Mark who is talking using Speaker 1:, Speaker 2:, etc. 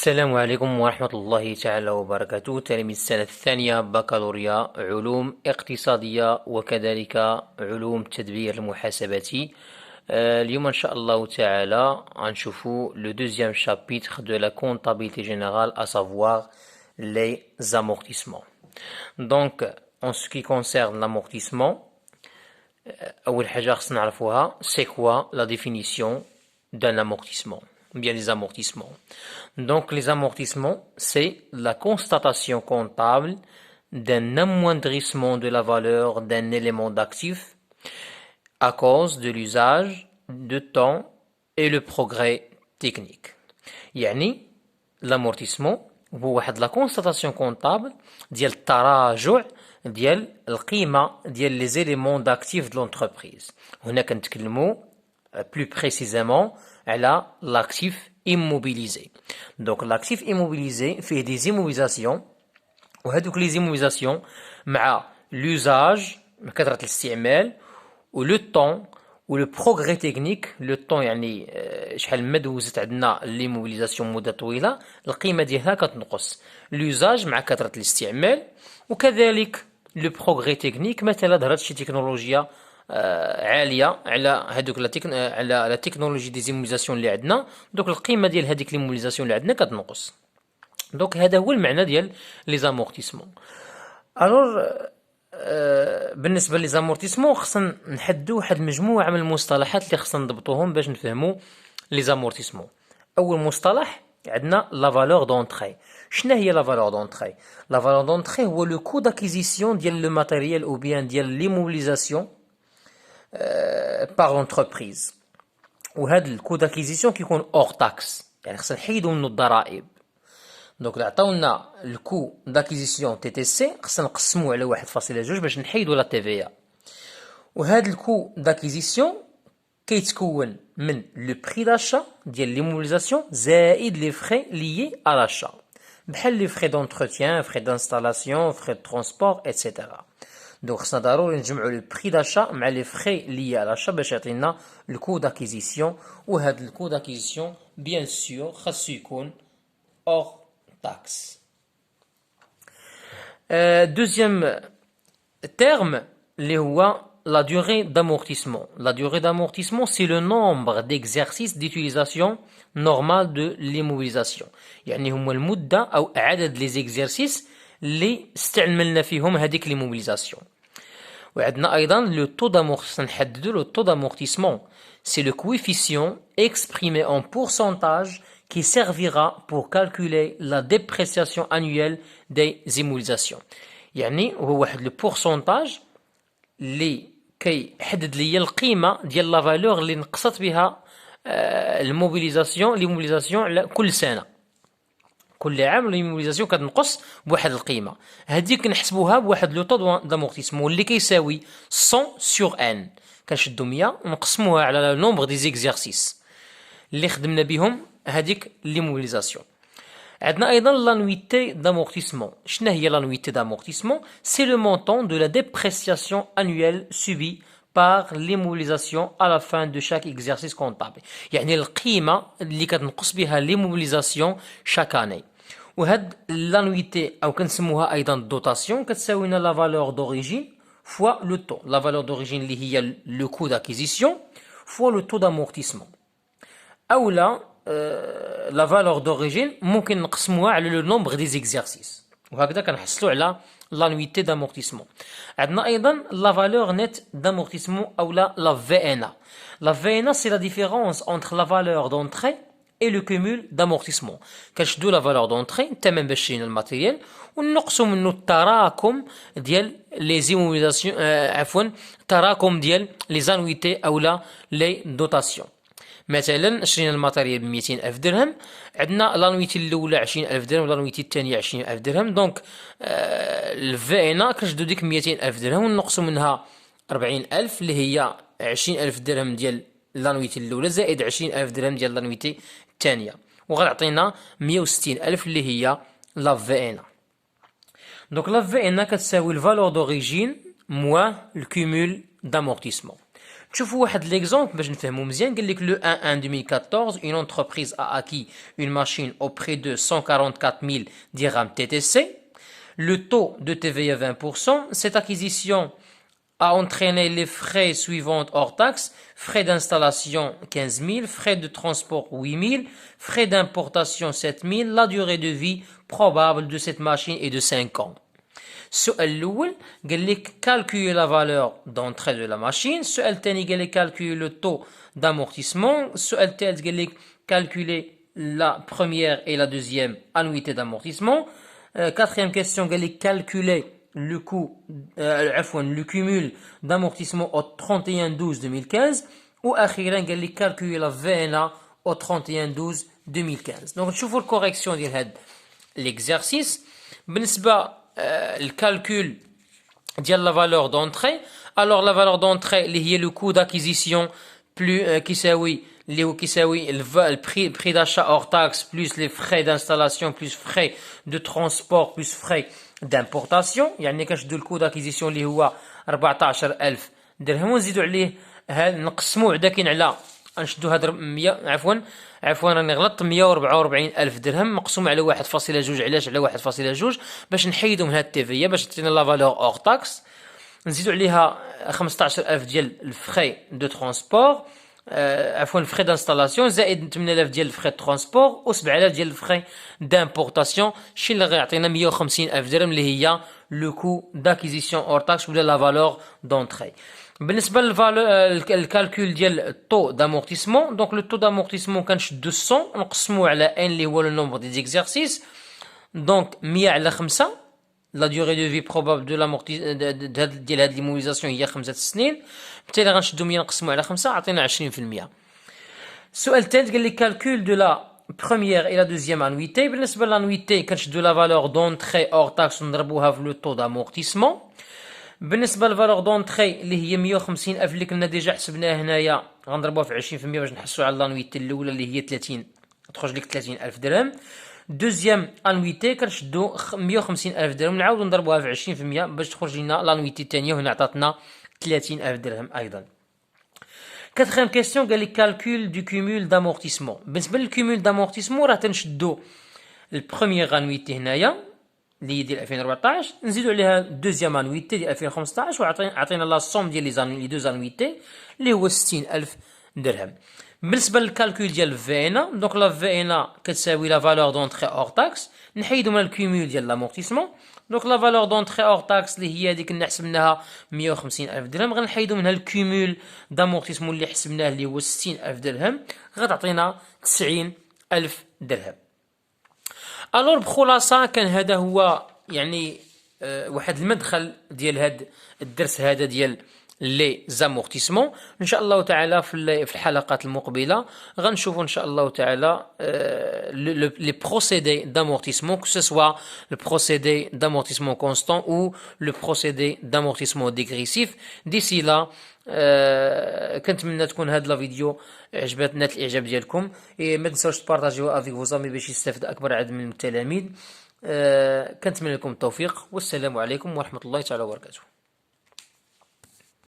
Speaker 1: السلام عليكم ورحمة الله تعالى وبركاته. تلاميذ السنة الثانية بكالوريا علوم اقتصادية وكذلك علوم التدبير المحاسباتي. اليوم إن شاء الله تعالى غنشوفو le deuxième chapitre de la comptabilité générale, à savoir les amortissements. Donc, en ce qui concerne l'amortissement, أول حاجة خصنا نعرفوها c'est quoi la définition d'un amortissement, bien les amortissements. Donc les amortissements, c'est la constatation comptable d'un amoindrissement de la valeur d'un élément d'actif à cause de l'usage de temps et le progrès technique. يعني l'amortissement هو واحد la constatation comptable ديال التراجع ديال القيمة ديال les éléments d'actifs de l'entreprise. هنا كنتكلموا plus précisément على l'actif immobilisé. Donc l'actif immobilisé fait des immobilisations وهذوك les immobilisations مع l'usage كثرة الاستعمال و le temps و le progrès technique. le temps يعني شحال ما دوزت عندنا ليموبيليزاسيون مدة طويلة القيمة ديالها كتنقص. l'usage مع كثرة الاستعمال وكذلك le progrès technique مثلا ظهرت شي تكنولوجيا عاليه على هذوك على لا تكنولوجي دي زيموليزاسيون اللي عندنا، دوك القيمه ديال هذيك ليموليزاسيون اللي عندنا كتنقص. دونك هذا هو المعنى ديال لي زامورتيسمون. الوغ بالنسبه لي زامورتيسمون خصنا نحددوا واحد المجموعه من المصطلحات اللي خصنا نضبطوهم باش نفهموا لي زامورتيسمون. اول مصطلح عندنا لا فالور دونتري. شنو هي لا فالور دونتري؟ لا فالور دونتري هو لو كو داكيزيسيون ديال لو ماتيريال او بيان ديال ليموبيليزاسيون par l'entreprise. وهذا الكو داكيزيسيون كيكون اور تاكس، يعني خصنا نحيدو منو الضرائب. دونك اللي عطاونا الكو داكيزيسيون تي تي سي خصنا نقسموه على 1.2 باش نحيدو لا تي في. وهذا الكو داكيزيسيون كيتكون من لو بري داشا ديال ليموبيليزاسيون زائد لي فري ليي ا لاشا، بحال لي فري دونتروتيان، فري دانستالاسيون، فري دو ترونسبور ايتترا. دونك خصنا ضروري نجمعوا لو بري داشا مع لي فري ليي ا لاشا باش يعطينا الكو داكيزيسيون. وهذا الكو داكيزيسيون بيان سور خاصو يكون اور تاكس. دوزيام terme اللي هو la durée d'amortissement. La durée d'amortissement, c'est le nombre d'exercices d'utilisation normale de l'immobilisation. يعني هما المدة أو عدد les exercices اللي استعملنا فيهم هذيك l'immobilisation. وعندنا أيضا le taux d'amortissement. نحددو le taux d'amortissement. C'est le coefficient exprimé en pourcentage qui servira pour calculer la dépréciation annuelle des immobilisations. يعني هو واحد le pourcentage اللي كيحدد لي القيمه ديال لا فالور اللي نقصت بها الموبيليزاسيون على كل سنه. كل عام الموبيليزاسيون كتنقص بواحد القيمه، هذيك كنحسبوها بواحد لو طو دامورتيسمون اللي كيساوي 100 سور ان. كنشدو 100 ونقسموها على لو نومبر دي زيكزارسيس اللي خدمنا بهم هذيك ليموبيليزاسيون. عندنا ايضا l'annuité d'amortissement. شنو هي l'annuité d'amortissement? C'est le montant de la dépréciation annuelle subie par l'immobilisation à la fin de chaque exercice comptable. يعني القيمة اللي كتنقص بها l'immobilisation chaque année. وهاد l'annuité أو كنسموها أيضا الدوتاسيون كتساوي لنا la valeur d'origine fois le taux. La valeur d'origine اللي هي le coût d'acquisition fois le taux d'amortissement. أو لا لا فالور دوريجين ممكن نقسموها على لو نومبر دي زيكزارسيس وهكذا كنحصلوا على لانويتي دامورتيسمون. عندنا ايضا لا فالور نيت دامورتيسمون او لا في ان ا. لا في ان ا سي لا ديفيرونس انتر لا فالور دونتري اي لو كومول دامورتيسمون. كنشدو لا فالور دونتري الثمن باش شرينا الماتيريال ونقصوا منه التراكم ديال لي زيموبيليزاسيون عفوا التراكم ديال لي زانويتي او لا لي دوتاسيون. مثلا شرينا الماتيريال ب 200,000 درهم، عندنا لانويتي الاولى 20,000 درهم لانويتي الثانيه 20,000 درهم. دونك الفائنه كنشدو ديك 200,000 درهم ونقصوا منها 40,000 اللي هي 20,000 درهم ديال لانويتي الاولى زائد 20,000 درهم ديال لانويتي الثانيه وغتعطينا 160,000 اللي هي لا فائنه. دونك لا فائنه كتساوي الفالور دوريجين موان الكومول دامورتيسمون. تشوفوا واحد l'exemple باش نفهموا مزيان. قال لك le 1 2014 une entreprise a acquis une machine au prix de 144 000 dirhams TTC. Le taux de TVA 20%. Cette acquisition a entraîné les frais suivants hors taxes: frais d'installation 15 000, frais de transport 8 000, frais d'importation 7 000. La durée de vie probable de cette machine est de 5 ans. السؤال الأول قال لك calculer la valeur d'entrée de la machine. السؤال الثاني قال لك calculer le taux d'amortissement. السؤال الثالث قال لك calculer la première et la deuxième annuité d'amortissement. Quatrième question قال لك calculer le coût, le cumul d'amortissement au 31/12/2015. وأخيرا قال لك calculer la VNA au 31/12/2015. Donc نشوفوا الكوريكسيون ديال هذا l'exercice. بالنسبة le calcul ديال la valeur d'entrée. Alors la valeur d'entrée اللي هي le coût d'acquisition plus كيساوي اللي هو كيساوي le prix d'achat hors taxe plus les frais d'installation plus frais de transport plus frais d'importation. يعني كنشدو الكود اكيزيسيون اللي هو 14000 درهم ونزيدو عليه نقسموه عدا كاين على نشدو هاد 100 عفوا راني غلطت 144000 درهم مقسوم على 1.2. علاش على 1.2؟ باش نحيدو من هاد التيفيا باش تعطينا لا فالور اور تاكس. نزيدو عليها 15000 ديال الفري دو ترونسبور عفوا الفري دانستالاسيون زائد 8000 ديال الفري دو ترونسبور و 7000 ديال الفري دامبورطاسيون. شي اللي غيعطينا 150000 درهم اللي هي لو كو داكيزيسيون اور تاكس ولا لا فالور دونتري. بالنسبه للكالكول ديال الطو دامورتيسمون. دونك لو طو دامورتيسمون كنشدو 100 نقسموه على ان اللي هو لو نومبر دي زيكزارسيس. دونك 100 على 5. لا ديوري دو في بروبابل دو ديال هاد ليمونيزاسيون هي 5 سنين. بالتالي غنشدو 100 نقسموه على 5 عطينا 20%. السؤال الثالث قال لي كالكول دو لا première et la deuxième annuité. بالنسبه للانويتي كنشدو لا فالور دونتري اور تاكس ونضربوها في لو طو دامورتيسمون. بالنسبه للفالور دونتري اللي هي 150000 اللي كنا ديجا حسبناها هنايا غنضربوها في 20% باش نحسوا على لانويتي الاولى اللي هي 30 تخرج لك 30000 درهم. دوزيام انويتي كنشدو 150000 درهم نعاودو نضربوها في 20% باش تخرج لنا لانويتي الثانيه وهنا عطاتنا 30000 درهم ايضا. كاتريام كيسيون قال لك كالكول دو كومول دامورتيسمون. بالنسبه للكومول دامورتيسمون راه تنشدو البروميير انويتي هنايا اللي هي ديال 2014 نزيدو عليها دوزيام انويتي ديال 2015 وعطينا لا سوم ديال لي دو انويتي اللي هو 60000 درهم. بالنسبه للكالكول ديال الفينا دونك لا فينا كتساوي لا فالور دونتري اور تاكس نحيدو من الكومول ديال لامورتيسمون. دونك لا فالور دونتري اور تاكس اللي هي هذيك اللي حسبناها 150000 درهم غنحيدو منها الكومول دامورتيسمون اللي حسبناه اللي هو 60000 درهم غتعطينا 90000 درهم. الور بخلاصه كان هذا هو يعني واحد المدخل ديال هذا الدرس هذا ديال لي زامورتيسمون. ان شاء الله تعالى في الحلقات المقبله غنشوفوا ان شاء الله تعالى لي بروسيدي دامورتيسمون que ce soit le procédé d'amortissement constant ou le procédé d'amortissement dégressif. d'ici là كنتمنى تكون هاد لا فيديو عجبتنا الاعجاب ديالكم. ما تنساوش تبارطاجيوها افيك فوز امي باش يستافد اكبر عدد من التلاميذ. كنتمنى لكم التوفيق والسلام عليكم ورحمه الله تعالى وبركاته.